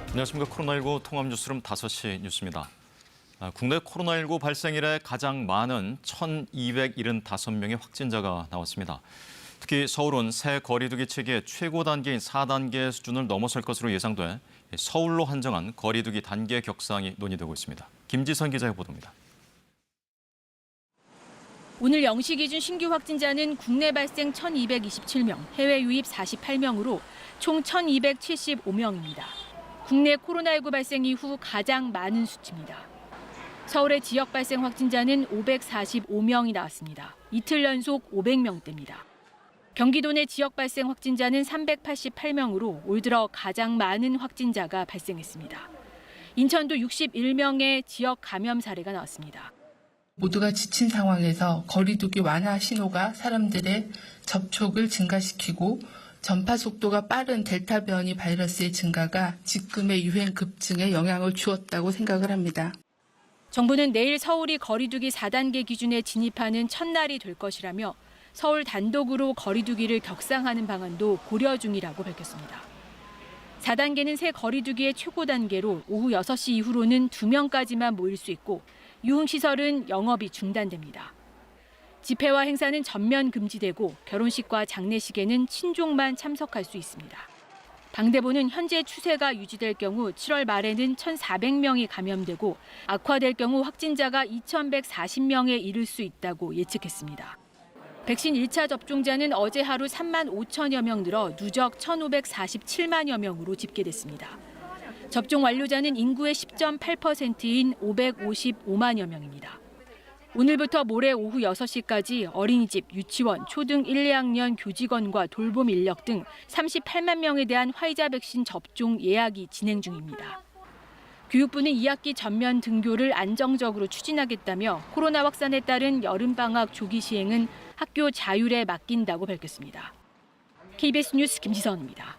안녕하십니까. 코로나19 통합뉴스룸 5시 뉴스입니다. 국내 코로나19 발생 이래 가장 많은 1,275명의 확진자가 나왔습니다. 특히 서울은 새 거리두기 체계의 최고 단계인 4단계 수준을 넘어설 것으로 예상돼 서울로 한정한 거리두기 단계 격상이 논의되고 있습니다. 김지선 기자의 보도입니다. 오늘 0시 기준 신규 확진자는 국내 발생 1,227명, 해외 유입 48명으로 총 1,275명입니다. 국내 코로나19 발생 이후 가장 많은 수치입니다. 서울의 지역 발생 확진자는 545명이 나왔습니다. 이틀 연속 500명대입니다. 경기도 내 지역 발생 확진자는 388명으로 올 들어 가장 많은 확진자가 발생했습니다. 인천도 61명의 지역 감염 사례가 나왔습니다. 모두가 지친 상황에서 거리두기 완화 신호가 사람들의 접촉을 증가시키고 전파 속도가 빠른 델타 변이 바이러스의 증가가 지금의 유행 급증에 영향을 주었다고 생각을 합니다. 정부는 내일 서울이 거리두기 4단계 기준에 진입하는 첫날이 될 것이라며 서울 단독으로 거리두기를 격상하는 방안도 고려 중이라고 밝혔습니다. 4단계는 새 거리두기의 최고 단계로 오후 6시 이후로는 2명까지만 모일 수 있고 유흥시설은 영업이 중단됩니다. 집회와 행사는 전면 금지되고 결혼식과 장례식에는 친족만 참석할 수 있습니다. 방대본은 현재 추세가 유지될 경우 7월 말에는 1,400명이 감염되고 악화될 경우 확진자가 2,140명에 이를 수 있다고 예측했습니다. 백신 1차 접종자는 어제 하루 3만 5천여 명 늘어 누적 1,547만여 명으로 집계됐습니다. 접종 완료자는 인구의 10.8%인 555만여 명입니다. 오늘부터 모레 오후 6시까지 어린이집, 유치원, 초등 1, 2학년 교직원과 돌봄 인력 등 38만 명에 대한 화이자 백신 접종 예약이 진행 중입니다. 교육부는 2학기 전면 등교를 안정적으로 추진하겠다며 코로나 확산에 따른 여름방학 조기 시행은 학교 자율에 맡긴다고 밝혔습니다. KBS 뉴스 김지선입니다.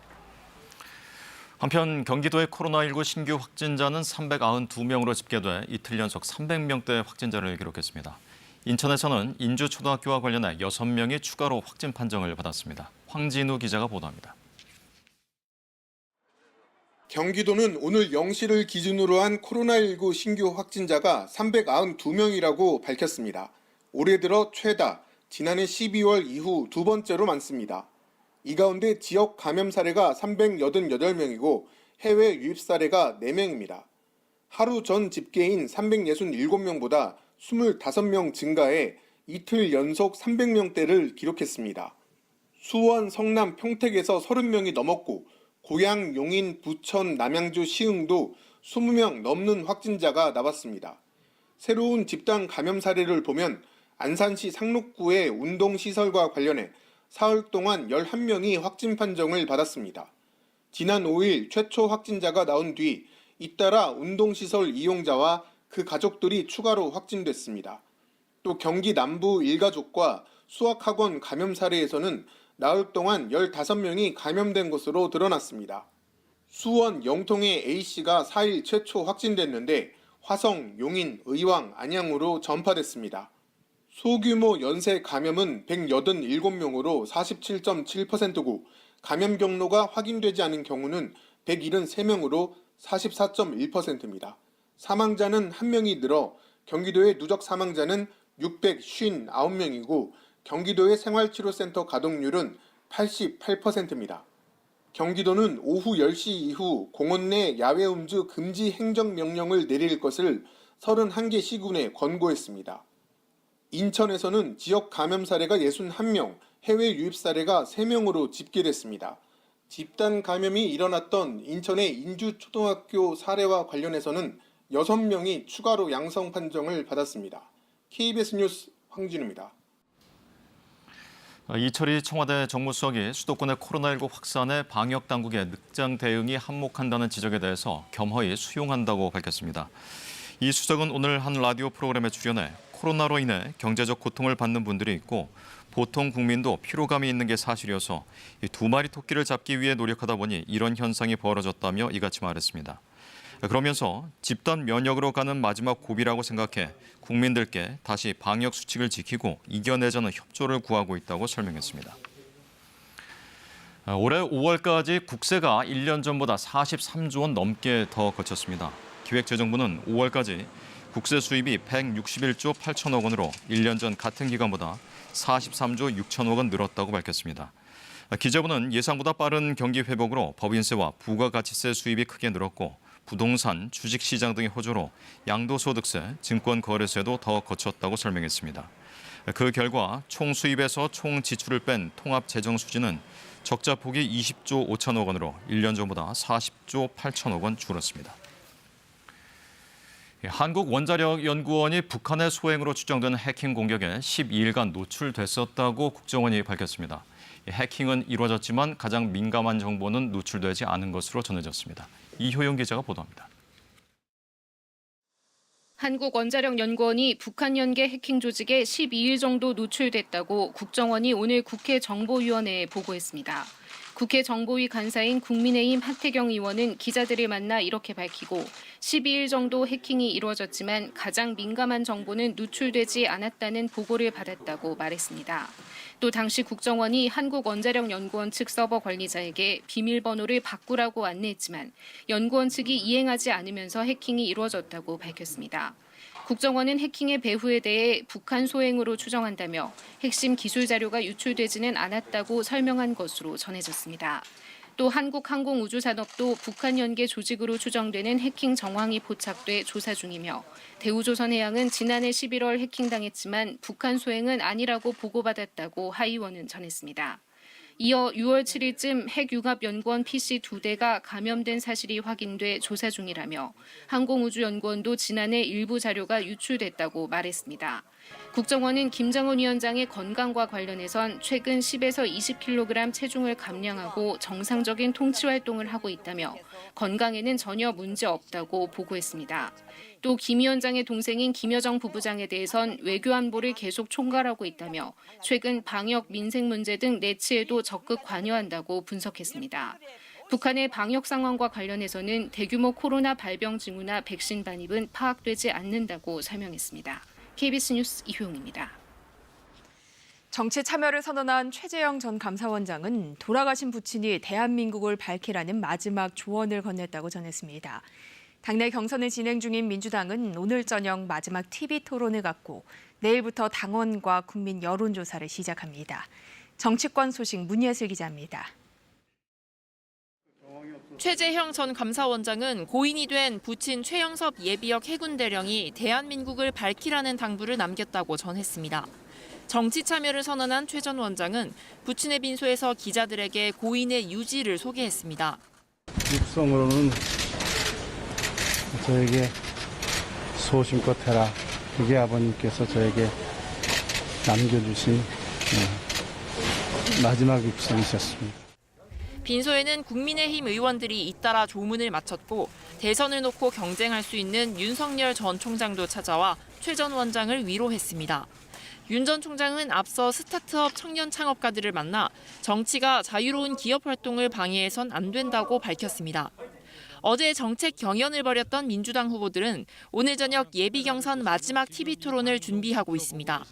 한편 경기도의 코로나19 신규 확진자는 392명으로 집계돼 이틀 연속 300명대 확진자를 기록했습니다. 인천에서는 인주초등학교와 관련해 6명이 추가로 확진 판정을 받았습니다. 황진우 기자가 보도합니다. 경기도는 오늘 0시를 기준으로 한 코로나19 신규 확진자가 392명이라고 밝혔습니다. 올해 들어 최다, 지난해 12월 이후 두 번째로 많습니다. 이 가운데 지역 감염 사례가 388명이고 해외 유입 사례가 4명입니다. 하루 전 집계인 367명보다 25명 증가해 이틀 연속 300명대를 기록했습니다. 수원, 성남, 평택에서 30명이 넘었고 고양, 용인, 부천, 남양주, 시흥도 20명 넘는 확진자가 나왔습니다. 새로운 집단 감염 사례를 보면 안산시 상록구의 운동시설과 관련해 사흘 동안 11명이 확진 판정을 받았습니다. 지난 5일 최초 확진자가 나온 뒤 잇따라 운동시설 이용자와 그 가족들이 추가로 확진됐습니다. 또 경기 남부 일가족과 수학학원 감염 사례에서는 나흘 동안 15명이 감염된 것으로 드러났습니다. 수원 영통의 A씨가 4일 최초 확진됐는데 화성, 용인, 의왕, 안양으로 전파됐습니다. 소규모 연쇄 감염은 187명으로 47.7%고 감염 경로가 확인되지 않은 경우는 173명으로 44.1%입니다. 사망자는 1명이 늘어 경기도의 누적 사망자는 659명이고 경기도의 생활치료센터 가동률은 88%입니다. 경기도는 오후 10시 이후 공원 내 야외 음주 금지 행정명령을 내릴 것을 31개 시군에 권고했습니다. 인천에서는 지역 감염 사례가 61명, 해외 유입 사례가 3명으로 집계됐습니다. 집단 감염이 일어났던 인천의 인주초등학교 사례와 관련해서는 6명이 추가로 양성 판정을 받았습니다. KBS 뉴스 황진우입니다. 이철희 청와대 정무수석이 수도권의 코로나19 확산에 방역당국의 늑장 대응이 한몫한다는 지적에 대해서 겸허히 수용한다고 밝혔습니다. 이 수석은 오늘 한 라디오 프로그램에 출연해 코로나로 인해 경제적 고통을 받는 분들이 있고 보통 국민도 피로감이 있는 게 사실이어서 이 두 마리 토끼를 잡기 위해 노력하다 보니 이런 현상이 벌어졌다며 이같이 말했습니다. 그러면서 집단 면역으로 가는 마지막 고비라고 생각해 국민들께 다시 방역 수칙을 지키고 이겨내자는 협조를 구하고 있다고 설명했습니다. 올해 5월까지 국세가 1년 전보다 43조 원 넘게 더 거쳤습니다. 기획재정부는 5월까지 국세 수입이 161조 8천억 원으로 1년 전 같은 기간보다 43조 6천억 원 늘었다고 밝혔습니다. 기재부는 예상보다 빠른 경기 회복으로 법인세와 부가가치세 수입이 크게 늘었고 부동산, 주식시장 등의 호조로 양도소득세, 증권거래세도 더 거쳤다고 설명했습니다. 그 결과 총 수입에서 총 지출을 뺀 통합재정 수지는 적자 폭이 20조 5천억 원으로 1년 전보다 40조 8천억 원 줄었습니다. 한국원자력연구원이 북한의 소행으로 추정되는 해킹 공격에 12일간 노출됐었다고 국정원이 밝혔습니다. 해킹은 이루어졌지만 가장 민감한 정보는 노출되지 않은 것으로 전해졌습니다. 이효영 기자가 보도합니다. 한국원자력연구원이 북한 연계 해킹 조직에 12일 정도 노출됐다고 국정원이 오늘 국회 정보위원회에 보고했습니다. 국회 정보위 간사인 국민의힘 하태경 의원은 기자들을 만나 이렇게 밝히고 12일 정도 해킹이 이루어졌지만 가장 민감한 정보는 누출되지 않았다는 보고를 받았다고 말했습니다. 또 당시 국정원이 한국원자력연구원 측 서버 관리자에게 비밀번호를 바꾸라고 안내했지만 연구원 측이 이행하지 않으면서 해킹이 이루어졌다고 밝혔습니다. 국정원은 해킹의 배후에 대해 북한 소행으로 추정한다며 핵심 기술 자료가 유출되지는 않았다고 설명한 것으로 전해졌습니다. 또 한국항공우주산업도 북한 연계 조직으로 추정되는 해킹 정황이 포착돼 조사 중이며 대우조선해양은 지난해 11월 해킹당했지만 북한 소행은 아니라고 보고받았다고 하 의원은 전했습니다. 이어 6월 7일쯤 핵융합연구원 PC 2대가 감염된 사실이 확인돼 조사 중이라며 항공우주연구원도 지난해 일부 자료가 유출됐다고 말했습니다. 국정원은 김정은 위원장의 건강과 관련해선 최근 10에서 20kg 체중을 감량하고 정상적인 통치 활동을 하고 있다며 건강에는 전혀 문제 없다고 보고했습니다. 또 김 위원장의 동생인 김여정 부부장에 대해선 외교안보를 계속 총괄하고 있다며 최근 방역, 민생 문제 등 내치에도 적극 관여한다고 분석했습니다. 북한의 방역 상황과 관련해서는 대규모 코로나 발병 징후나 백신 반입은 파악되지 않는다고 설명했습니다. KBS 뉴스 이효영입니다. 정치 참여를 선언한 최재형 전 감사원장은 돌아가신 부친이 대한민국을 밝히라는 마지막 조언을 건넸다고 전했습니다. 당내 경선을 진행 중인 민주당은 오늘 저녁 마지막 TV 토론을 갖고 내일부터 당원과 국민 여론조사를 시작합니다. 정치권 소식 문예슬 기자입니다. 최재형 전 감사원장은 고인이 된 부친 최영섭 예비역 해군대령이 대한민국을 밝히라는 당부를 남겼다고 전했습니다. 정치 참여를 선언한 최 전 원장은 부친의 빈소에서 기자들에게 고인의 유지를 소개했습니다. 육성으로는 저에게 소심껏 해라. 그게 아버님께서 저에게 남겨주신 마지막 육성이셨습니다. 빈소에는 국민의힘 의원들이 잇따라 조문을 마쳤고 대선을 놓고 경쟁할 수 있는 윤석열 전 총장도 찾아와 최 전 원장을 위로했습니다. 윤 전 총장은 앞서 스타트업 청년 창업가들을 만나 정치가 자유로운 기업 활동을 방해해선 안 된다고 밝혔습니다. 어제 정책 경연을 벌였던 민주당 후보들은 오늘 저녁 예비 경선 마지막 TV 토론을 준비하고 있습니다.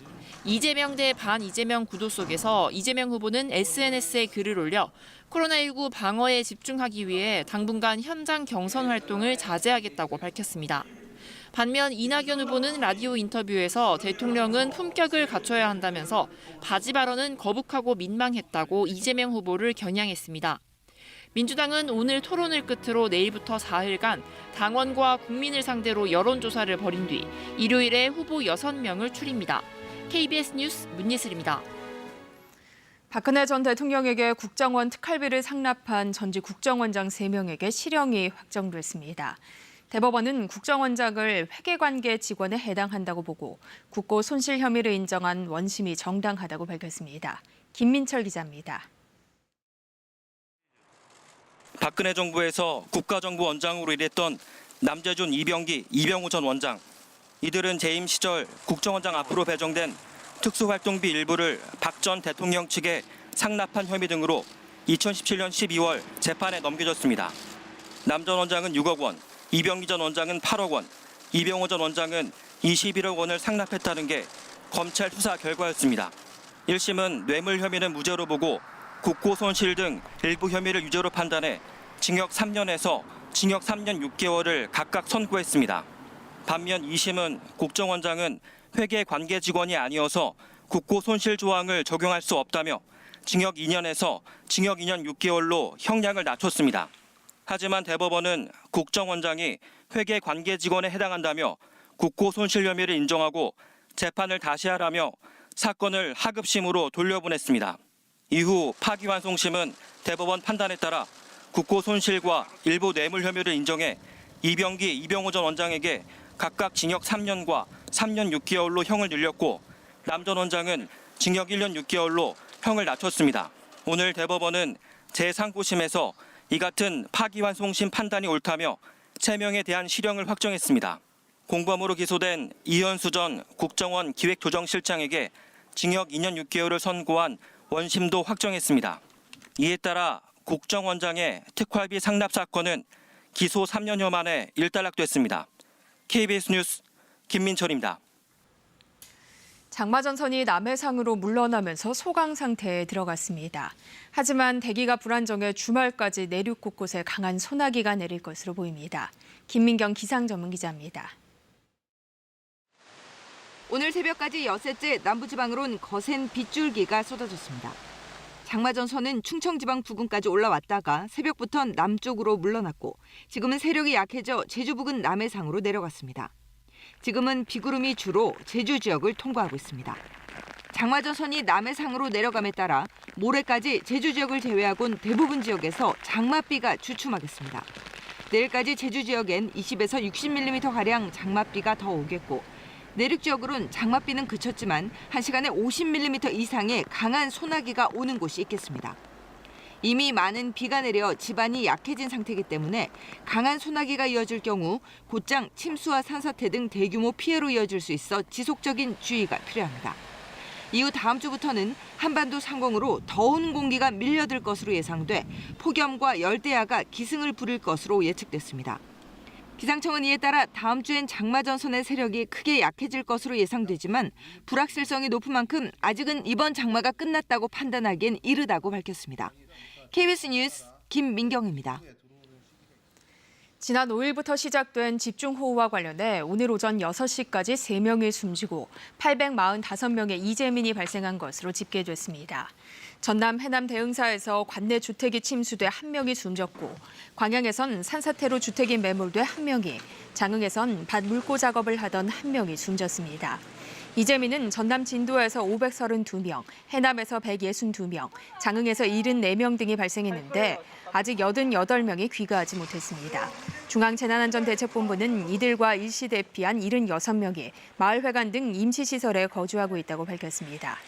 이재명 대 반 이재명 구도 속에서 이재명 후보는 SNS에 글을 올려 코로나19 방어에 집중하기 위해 당분간 현장 경선 활동을 자제하겠다고 밝혔습니다. 반면 이낙연 후보는 라디오 인터뷰에서 대통령은 품격을 갖춰야 한다면서 바지 발언은 거북하고 민망했다고 이재명 후보를 겨냥했습니다. 민주당은 오늘 토론을 끝으로 내일부터 4일간 당원과 국민을 상대로 여론조사를 벌인 뒤 일요일에 후보 6명을 추립니다. KBS 뉴스 문예슬입니다. 박근혜 전 대통령에게 국정원 특활비를 상납한 전직 국정원장 3명에게 실형이 확정됐습니다. 대법원은 국정원장을 회계관계 직원에 해당한다고 보고 국고 손실 혐의를 인정한 원심이 정당하다고 밝혔습니다. 김민철 기자입니다. 박근혜 정부에서 국가정보원장으로 일했던 남재준, 이병기, 이병우 전 원장. 이들은 재임 시절 국정원장 앞으로 배정된 특수활동비 일부를 박 전 대통령 측에 상납한 혐의 등으로 2017년 12월 재판에 넘겨졌습니다. 남 전 원장은 6억 원, 이병기 전 원장은 8억 원, 이병우 전 원장은 21억 원을 상납했다는 게 검찰 수사 결과였습니다. 1심은 뇌물 혐의는 무죄로 보고 국고 손실 등 일부 혐의를 유죄로 판단해 징역 3년에서 징역 3년 6개월을 각각 선고했습니다. 반면 2심은 국정원장은 회계 관계 직원이 아니어서 국고 손실 조항을 적용할 수 없다며 징역 2년에서 징역 2년 6개월로 형량을 낮췄습니다. 하지만 대법원은 국정원장이 회계 관계 직원에 해당한다며 국고 손실 혐의를 인정하고 재판을 다시 하라며 사건을 하급심으로 돌려보냈습니다. 이후 파기환송심은 대법원 판단에 따라 국고 손실과 일부 뇌물 혐의를 인정해 이병기, 이병호 전 원장에게 각각 징역 3년과 3년 6개월로 형을 늘렸고 남 전 원장은 징역 1년 6개월로 형을 낮췄습니다. 오늘 대법원은 제3고심에서 이 같은 파기환송심 판단이 옳다며 3명에 대한 실형을 확정했습니다. 공범으로 기소된 이현수 전 국정원 기획조정실장에게 징역 2년 6개월을 선고한 원심도 확정했습니다. 이에 따라 국정원장의 특활비 상납 사건은 기소 3년여 만에 일단락됐습니다. KBS 뉴스 김민철입니다. 장마전선이 남해상으로 물러나면서 소강 상태에 들어갔습니다. 하지만 대기가 불안정해 주말까지 내륙 곳곳에 강한 소나기가 내릴 것으로 보입니다. 김민경 기상전문기자입니다. 오늘 새벽까지 엿새째 남부지방으론 거센 빗줄기가 쏟아졌습니다. 장마전선은 충청지방 부근까지 올라왔다가 새벽부터 남쪽으로 물러났고 지금은 세력이 약해져 제주 부근 남해상으로 내려갔습니다. 지금은 비구름이 주로 제주 지역을 통과하고 있습니다. 장마전선이 남해상으로 내려감에 따라 모레까지 제주 지역을 제외하고는 대부분 지역에서 장맛비가 주춤하겠습니다. 내일까지 제주 지역엔 20에서 60mm가량 장맛비가 더 오겠고 내륙 지역으로는 장맛비는 그쳤지만 1시간에 50mm 이상의 강한 소나기가 오는 곳이 있겠습니다. 이미 많은 비가 내려 지반이 약해진 상태이기 때문에 강한 소나기가 이어질 경우 곧장 침수와 산사태 등 대규모 피해로 이어질 수 있어 지속적인 주의가 필요합니다. 이후 다음 주부터는 한반도 상공으로 더운 공기가 밀려들 것으로 예상돼 폭염과 열대야가 기승을 부릴 것으로 예측됐습니다. 기상청은 이에 따라 다음 주엔 장마전선의 세력이 크게 약해질 것으로 예상되지만 불확실성이 높은 만큼 아직은 이번 장마가 끝났다고 판단하기엔 이르다고 밝혔습니다. KBS 뉴스 김민경입니다. 지난 5일부터 시작된 집중호우와 관련해 오늘 오전 6시까지 3명이 숨지고 845명의 이재민이 발생한 것으로 집계됐습니다. 전남 해남 대흥사에서 관내 주택이 침수돼 1명이 숨졌고 광양에선 산사태로 주택이 매몰돼 1명이, 장흥에선 밭 물고 작업을 하던 1명이 숨졌습니다. 이재민은 전남 진도에서 532명, 해남에서 162명, 장흥에서 74명 등이 발생했는데 아직 88명이 귀가하지 못했습니다. 중앙재난안전대책본부는 이들과 일시 대피한 76명이 마을회관 등 임시시설에 거주하고 있다고 밝혔습니다.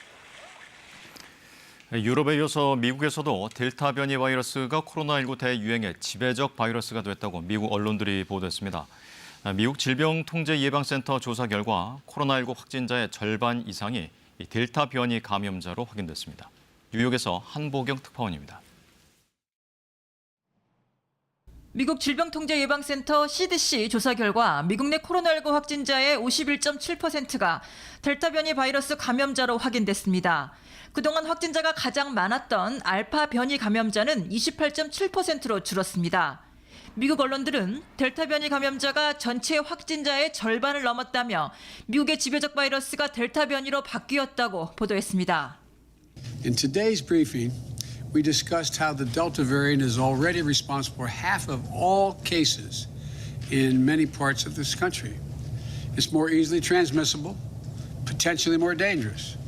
유럽에 이어서 미국에서도 델타 변이 바이러스가 코로나19 대유행의 지배적 바이러스가 됐다고 미국 언론들이 보도했습니다. 미국 질병통제예방센터 조사 결과 코로나19 확진자의 절반 이상이 델타 변이 감염자로 확인됐습니다. 뉴욕에서 한보경 특파원입니다. 미국 질병통제예방센터 CDC 조사 결과 미국 내 코로나19 확진자의 51.7%가 델타 변이 바이러스 감염자로 확인됐습니다. 그동안 확진자가 가장 많았던 알파 변이 감염자는 28.7%로 줄었습니다. 미국 언론들은 델타 변이 감염자가 전체 확진자의 절반을 넘었다며 미국의 지배적 바이러스가 델타 변이로 바뀌었다고 보도했습니다. In today's briefing, we discussed how the Delta variant is already responsible for half of all cases in many parts of this country. It's more easily transmissible, potentially more dangerous.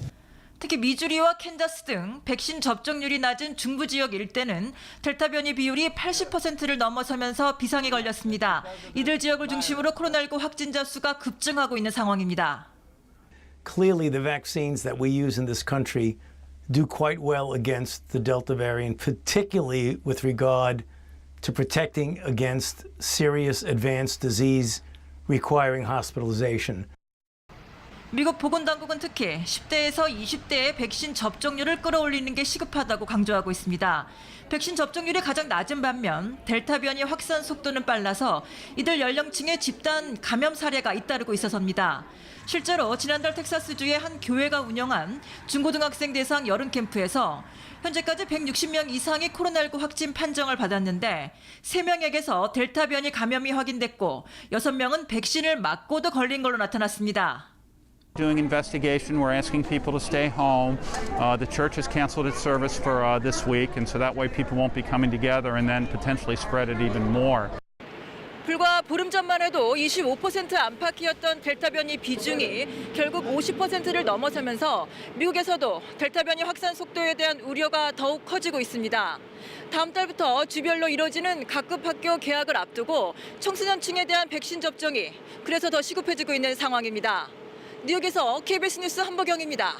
특히 미주리와 캔자스 등 백신 접종률이 낮은 중부 지역 일대는 델타 변이 비율이 80%를 넘어서면서 비상이 걸렸습니다. 이들 지역을 중심으로 코로나19 확진자 수가 급증하고 있는 상황입니다. Clearly the vaccines that we use in this country do quite well against the Delta variant, particularly with regard to protecting against serious advanced disease requiring hospitalization. 미국 보건당국은 특히 10대에서 20대의 백신 접종률을 끌어올리는 게 시급하다고 강조하고 있습니다. 백신 접종률이 가장 낮은 반면 델타 변이 확산 속도는 빨라서 이들 연령층의 집단 감염 사례가 잇따르고 있어서입니다. 실제로 지난달 텍사스주의 한 교회가 운영한 중고등학생 대상 여름 캠프에서 현재까지 160명 이상이 코로나19 확진 판정을 받았는데 3명에게서 델타 변이 감염이 확인됐고 6명은 백신을 맞고도 걸린 걸로 나타났습니다. Doing investigation, we're asking people to stay home. The church has canceled its service for this week, and so that way people won't be coming together and then potentially spread it even more. 불과 보름 전만 해도 25% 안팎이었던 델타 변이 비중이 결국 50%를 넘어서면서 미국에서도 델타 변이 확산 속도에 대한 우려가 더욱 커지고 있습니다. 다음 달부터 주별로 이뤄지는 각급 학교 개학을 앞두고 청소년층에 대한 백신 접종이 그래서 더 시급해지고 있는 상황입니다. 뉴욕에서 KBS 뉴스 한보경입니다.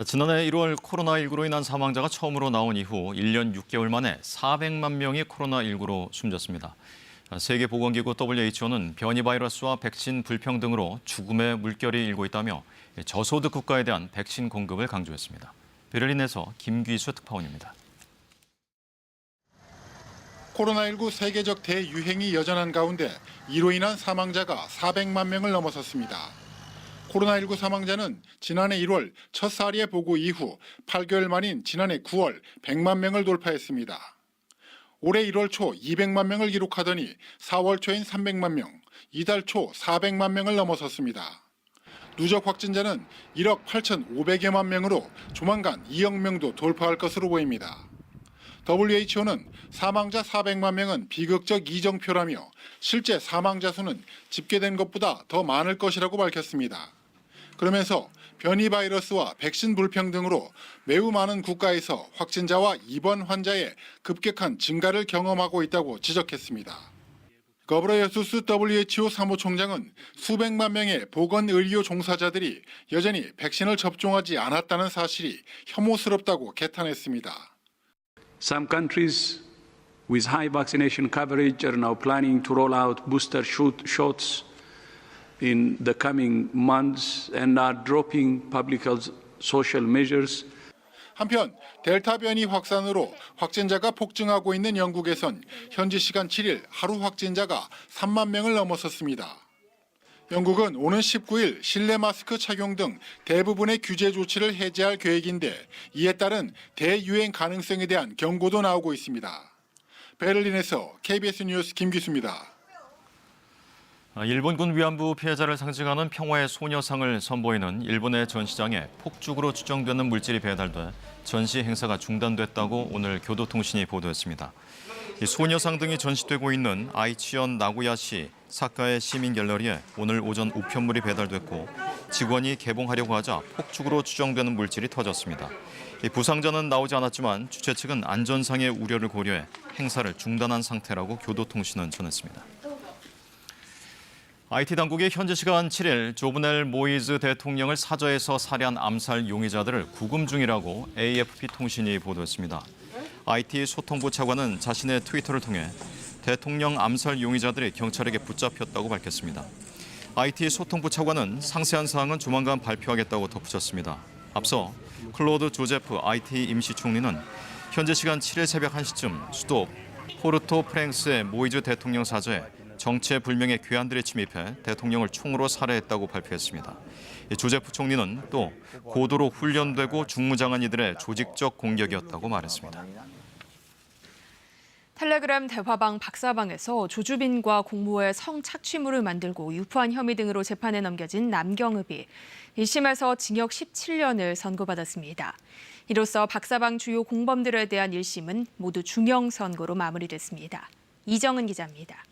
지난해 1월 코로나19로 인한 사망자가 처음으로 나온 이후 1년 6개월 만에 400만 명이 코로나19로 숨졌습니다. 세계보건기구 WHO는 변이 바이러스와 백신 불평등으로 죽음의 물결이 일고 있다며 저소득 국가에 대한 백신 공급을 강조했습니다. 베를린에서 김귀수 특파원입니다. 코로나19 세계적 대유행이 여전한 가운데 이로 인한 사망자가 400만 명을 넘어섰습니다. 코로나19 사망자는 지난해 1월 첫 사례 보고 이후 8개월 만인 지난해 9월 100만 명을 돌파했습니다. 올해 1월 초 200만 명을 기록하더니 4월 초인 300만 명, 이달 초 400만 명을 넘어섰습니다. 누적 확진자는 1억 8,500여만 명으로 조만간 2억 명도 돌파할 것으로 보입니다. WHO는 사망자 400만 명은 비극적 이정표라며 실제 사망자 수는 집계된 것보다 더 많을 것이라고 밝혔습니다. 그러면서 변이 바이러스와 백신 불평등으로 매우 많은 국가에서 확진자와 입원 환자의 급격한 증가를 경험하고 있다고 지적했습니다. 거브라예수스 WHO 사무총장은 수백만 명의 보건의료 종사자들이 여전히 백신을 접종하지 않았다는 사실이 혐오스럽다고 개탄했습니다. Some countries with high vaccination coverage are now planning to roll out booster shots in the coming months and are dropping public health social measures. 한편 델타 변이 확산으로 확진자가 폭증하고 있는 영국에선 현지 시간 7일 하루 확진자가 3만 명을 넘어섰습니다. 영국은 오는 19일 실내 마스크 착용 등 대부분의 규제 조치를 해제할 계획인데 이에 따른 대유행 가능성에 대한 경고도 나오고 있습니다. 베를린에서 KBS 뉴스 김기수입니다. 일본군 위안부 피해자를 상징하는 평화의 소녀상을 선보이는 일본의 전시장에 폭죽으로 추정되는 물질이 배달돼 전시 행사가 중단됐다고 오늘 교도통신이 보도했습니다. 이 소녀상 등이 전시되고 있는 아이치현 나고야시 사카의 시민 갤러리에 오늘 오전 우편물이 배달됐고 직원이 개봉하려고 하자 폭죽으로 추정되는 물질이 터졌습니다. 이 부상자는 나오지 않았지만 주최 측은 안전상의 우려를 고려해 행사를 중단한 상태라고 교도통신은 전했습니다. IT 당국이 현지 시간 7일 조브넬 모이즈 대통령을 사저에서 살해한 암살 용의자들을 구금 중이라고 AFP 통신이 보도했습니다. IT 소통부 차관은 자신의 트위터를 통해 대통령 암살 용의자들이 경찰에게 붙잡혔다고 밝혔습니다. IT 소통부 차관은 상세한 사항은 조만간 발표하겠다고 덧붙였습니다. 앞서 클로드 조제프 IT 임시총리는 현지 시간 7일 새벽 1시쯤 수도 포르토 프랭스의 모이즈 대통령 사저에 정체불명의 괴한들이 침입해 대통령을 총으로 살해했다고 발표했습니다. 조제프 총리는 또 고도로 훈련되고 중무장한 이들의 조직적 공격이었다고 말했습니다. 텔레그램 대화방 박사방에서 조주빈과 공모해 성착취물을 만들고 유포한 혐의 등으로 재판에 넘겨진 남경읍이 1심에서 징역 17년을 선고받았습니다. 이로써 박사방 주요 공범들에 대한 1심은 모두 중형 선고로 마무리됐습니다. 이정은 기자입니다.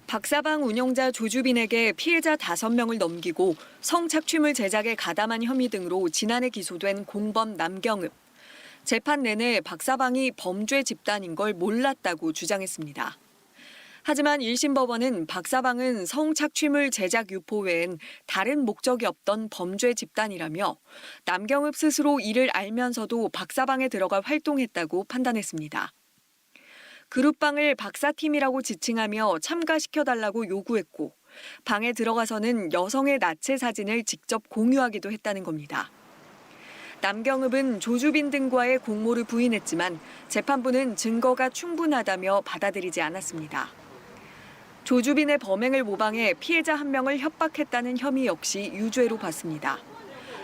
박사방 운영자 조주빈에게 피해자 5명을 넘기고 성착취물 제작에 가담한 혐의 등으로 지난해 기소된 공범 남경읍. 재판 내내 박사방이 범죄 집단인 걸 몰랐다고 주장했습니다. 하지만 1심 법원은 박사방은 성착취물 제작 유포 외엔 다른 목적이 없던 범죄 집단이라며 남경읍 스스로 이를 알면서도 박사방에 들어가 활동했다고 판단했습니다. 그룹방을 박사팀이라고 지칭하며 참가시켜달라고 요구했고 방에 들어가서는 여성의 나체 사진을 직접 공유하기도 했다는 겁니다. 남경읍은 조주빈 등과의 공모를 부인했지만 재판부는 증거가 충분하다며 받아들이지 않았습니다. 조주빈의 범행을 모방해 피해자 한 명을 협박했다는 혐의 역시 유죄로 봤습니다.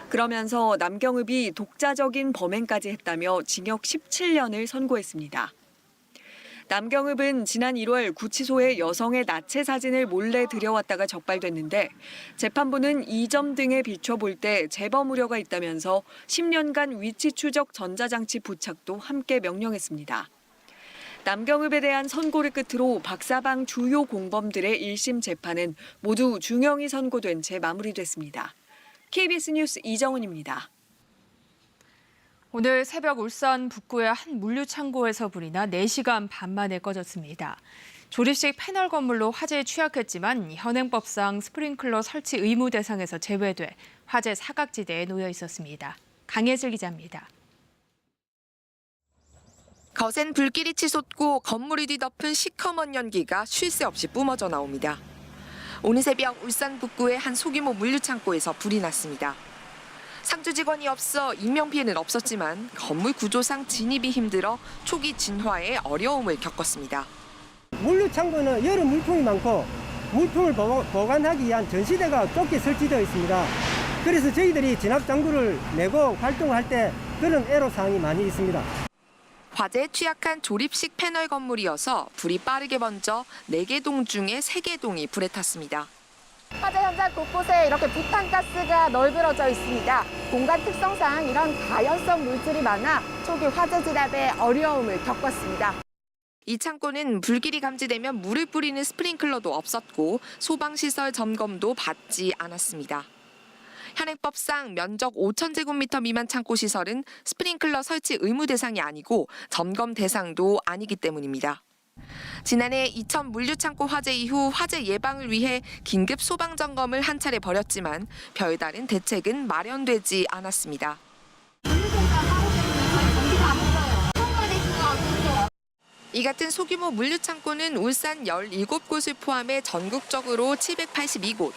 그러면서 남경읍이 독자적인 범행까지 했다며 징역 17년을 선고했습니다. 남경읍은 지난 1월 구치소에 여성의 나체 사진을 몰래 들여왔다가 적발됐는데 재판부는 이 점 등에 비춰볼 때 재범 우려가 있다면서 10년간 위치 추적 전자장치 부착도 함께 명령했습니다. 남경읍에 대한 선고를 끝으로 박사방 주요 공범들의 1심 재판은 모두 중형이 선고된 채 마무리됐습니다. KBS 뉴스 이정은입니다. 오늘 새벽 울산 북구의 한 물류 창고에서 불이 나 4시간 반 만에 꺼졌습니다. 조립식 패널 건물로 화재에 취약했지만 현행법상 스프링클러 설치 의무 대상에서 제외돼 화재 사각지대에 놓여 있었습니다. 강예슬 기자입니다. 거센 불길이 치솟고 건물이 뒤덮은 시커먼 연기가 쉴 새 없이 뿜어져 나옵니다. 오늘 새벽 울산 북구의 한 소규모 물류창고에서 불이 났습니다. 상주 직원이 없어 인명피해는 없었지만 건물 구조상 진입이 힘들어 초기 진화에 어려움을 겪었습니다. 물류창고는 여러 물품이 많고 물품을 보관하기 위한 전시대가 좁게 설치되어 있습니다. 그래서 저희들이 진압장구를 내고 활동할 때 그런 애로사항이 많이 있습니다. 화재에 취약한 조립식 패널 건물이어서 불이 빠르게 번져 4개 동 중에 3개 동이 불에 탔습니다. 화재 현장 곳곳에 이렇게 부탄가스가 널브러져 있습니다. 공간 특성상 이런 가연성 물질이 많아 초기 화재 진압에 어려움을 겪었습니다. 이 창고는 불길이 감지되면 물을 뿌리는 스프링클러도 없었고 소방시설 점검도 받지 않았습니다. 현행법상 면적 5,000제곱미터 미만 창고 시설은 스프링클러 설치 의무 대상이 아니고 점검 대상도 아니기 때문입니다. 지난해 이천 물류창고 화재 이후 화재 예방을 위해 긴급 소방 점검을 한 차례 벌였지만 별다른 대책은 마련되지 않았습니다. 이 같은 소규모 물류창고는 울산 17곳을 포함해 전국적으로 782곳.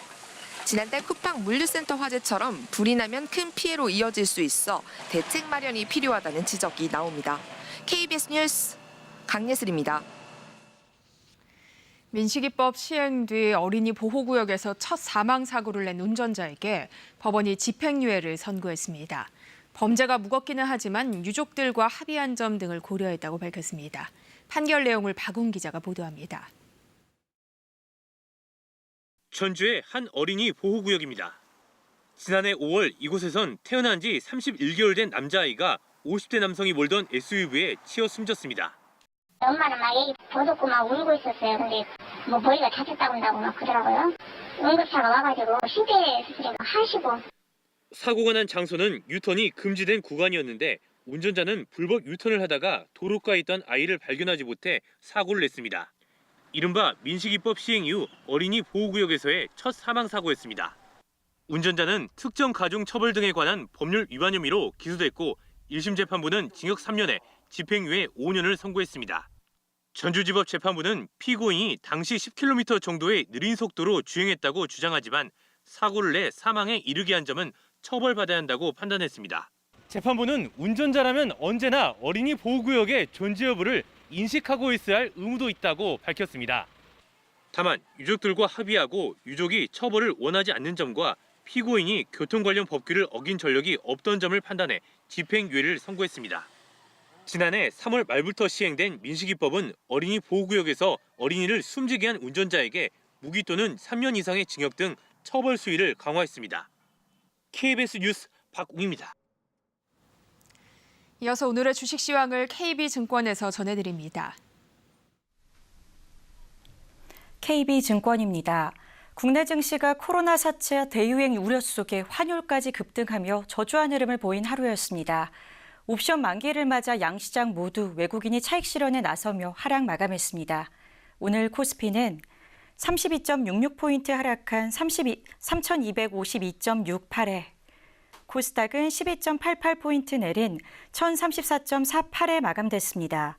지난달 쿠팡 물류센터 화재처럼 불이 나면 큰 피해로 이어질 수 있어 대책 마련이 필요하다는 지적이 나옵니다. KBS 뉴스 강예슬입니다. 민식이법 시행 뒤 어린이 보호구역에서 첫 사망 사고를 낸 운전자에게 법원이 집행유예를 선고했습니다. 범죄가 무겁기는 하지만 유족들과 합의한 점 등을 고려했다고 밝혔습니다. 판결 내용을 박웅 기자가 보도합니다. 전주의 한 어린이 보호구역입니다. 지난해 5월 이곳에선 태어난 지 31개월 된 남자아이가 50대 남성이 몰던 SUV에 치여 숨졌습니다. 엄마는 막 애기 보듬고 막 울고 있었어요. 근데 뭐 머리가 다쳤다고 한다고 막 그러더라고요. 응급차가 와가지고 심폐소생술 하시고. 사고가 난 장소는 유턴이 금지된 구간이었는데 운전자는 불법 유턴을 하다가 도로가에 있던 아이를 발견하지 못해 사고를 냈습니다. 이른바 민식이법 시행 이후 어린이 보호구역에서의 첫 사망 사고였습니다. 운전자는 특정 가중 처벌 등에 관한 법률 위반 혐의로 기소됐고 1심 재판부는 징역 3년에 집행유예 5년을 선고했습니다. 전주지법 재판부는 피고인이 당시 10km 정도의 느린 속도로 주행했다고 주장하지만 사고를 내 사망에 이르게 한 점은 처벌받아야 한다고 판단했습니다. 재판부는 운전자라면 언제나 어린이 보호구역의 존재 여부를 인식하고 있어야 할 의무도 있다고 밝혔습니다. 다만 유족들과 합의하고 유족이 처벌을 원하지 않는 점과 피고인이 교통 관련 법규를 어긴 전력이 없던 점을 판단해 집행유예를 선고했습니다. 지난해 3월 말부터 시행된 민식이법은 어린이 보호구역에서 어린이를 숨지게 한 운전자에게 무기 또는 3년 이상의 징역 등 처벌 수위를 강화했습니다. KBS 뉴스 박웅입니다. 이어서 오늘의 주식 시황을 KB증권에서 전해드립니다. KB증권입니다. 국내 증시가 코로나 사태와 대유행 우려 속에 환율까지 급등하며 저조한 흐름을 보인 하루였습니다. 옵션 만기를 맞아 양시장 모두 외국인이 차익 실현에 나서며 하락 마감했습니다. 오늘 코스피는 32.66포인트 하락한 3,252.68에 코스닥은 12.88포인트 내린 1,034.48에 마감됐습니다.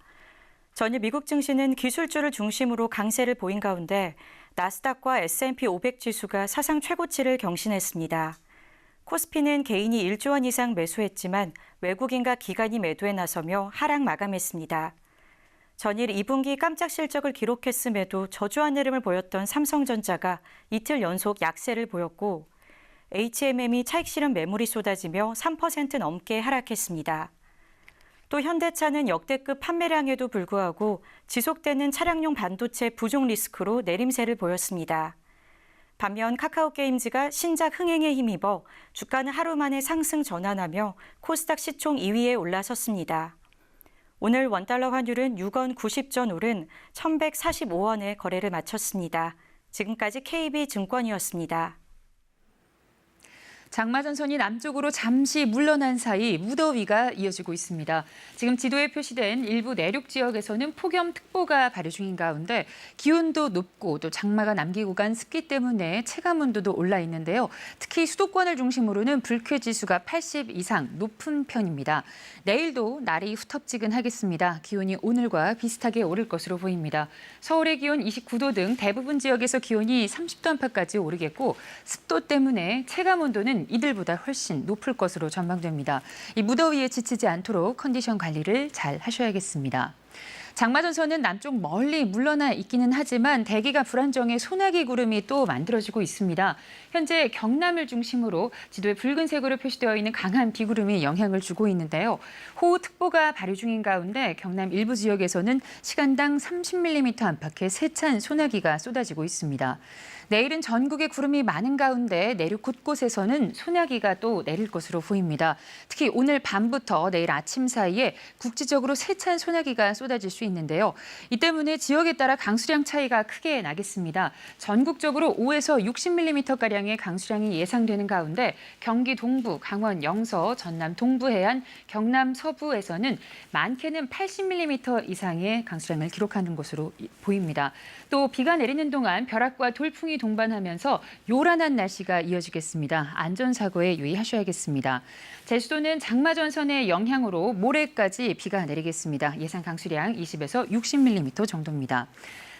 전일 미국 증시는 기술주를 중심으로 강세를 보인 가운데 나스닥과 S&P 500 지수가 사상 최고치를 경신했습니다. 코스피는 개인이 1조 원 이상 매수했지만 외국인과 기관이 매도에 나서며 하락 마감했습니다. 전일 2분기 깜짝 실적을 기록했음에도 저조한 흐름을 보였던 삼성전자가 이틀 연속 약세를 보였고 HMM이 차익 실현 매물이 쏟아지며 3% 넘게 하락했습니다. 또 현대차는 역대급 판매량에도 불구하고 지속되는 차량용 반도체 부족 리스크로 내림세를 보였습니다. 반면 카카오게임즈가 신작 흥행에 힘입어 주가는 하루 만에 상승 전환하며 코스닥 시총 2위에 올라섰습니다. 오늘 원달러 환율은 6원 90전 오른 1,145원에 거래를 마쳤습니다. 지금까지 KB증권이었습니다. 장마전선이 남쪽으로 잠시 물러난 사이 무더위가 이어지고 있습니다. 지금 지도에 표시된 일부 내륙 지역에서는 폭염특보가 발효 중인 가운데 기온도 높고 또 장마가 남기고 간 습기 때문에 체감 온도도 올라 있는데요. 특히 수도권을 중심으로는 불쾌지수가 80 이상 높은 편입니다. 내일도 날이 후텁지근하겠습니다. 기온이 오늘과 비슷하게 오를 것으로 보입니다. 서울의 기온 29도 등 대부분 지역에서 기온이 30도 안팎까지 오르겠고 습도 때문에 체감 온도는 이들보다 훨씬 높을 것으로 전망됩니다. 이 무더위에 지치지 않도록 컨디션 관리를 잘 하셔야겠습니다. 장마전선은 남쪽 멀리 물러나 있기는 하지만 대기가 불안정해 소나기 구름이 또 만들어지고 있습니다. 현재 경남을 중심으로 지도에 붉은색으로 표시되어 있는 강한 비구름이 영향을 주고 있는데요. 호우특보가 발효 중인 가운데 경남 일부 지역에서는 시간당 30mm 안팎의 세찬 소나기가 쏟아지고 있습니다. 내일은 전국에 구름이 많은 가운데 내륙 곳곳에서는 소나기가 또 내릴 것으로 보입니다. 특히 오늘 밤부터 내일 아침 사이에 국지적으로 세찬 소나기가 쏟아질 수 있는데요. 이 때문에 지역에 따라 강수량 차이가 크게 나겠습니다. 전국적으로 5에서 60mm가량의 강수량이 예상되는 가운데 경기 동부, 강원 영서, 전남 동부 해안, 경남 서부에서는 많게는 80mm 이상의 강수량을 기록하는 것으로 보입니다. 또 비가 내리는 동안 벼락과 돌풍이 동반하면서 요란한 날씨가 이어지겠습니다. 안전사고에 유의하셔야겠습니다. 제주도는 장마전선의 영향으로 모레까지 비가 내리겠습니다. 예상 강수량 20에서 60mm 정도입니다.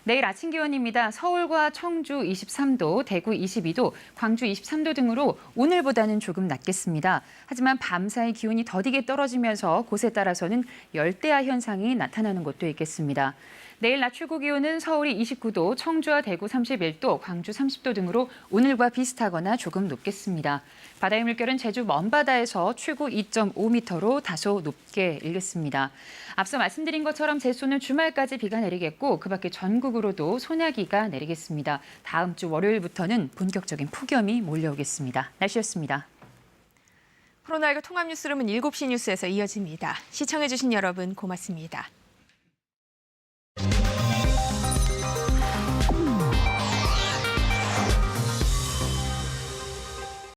내일 아침 기온입니다. 서울과 청주 23도, 대구 22도, 광주 23도 등으로 오늘보다는 조금 낮겠습니다. 하지만 밤사이 기온이 더디게 떨어지면서 곳에 따라서는 열대야 현상이 나타나는 곳도 있겠습니다. 내일 낮 최고 기온은 서울이 29도, 청주와 대구 31도, 광주 30도 등으로 오늘과 비슷하거나 조금 높겠습니다. 바다의 물결은 제주 먼바다에서 최고 2.5m로 다소 높게 일겠습니다. 앞서 말씀드린 것처럼 제주도는 주말까지 비가 내리겠고 그 밖에 전국으로도 소나기가 내리겠습니다. 다음 주 월요일부터는 본격적인 폭염이 몰려오겠습니다. 날씨였습니다. 코로나19 통합 뉴스룸은 7시 뉴스에서 이어집니다. 시청해주신 여러분 고맙습니다.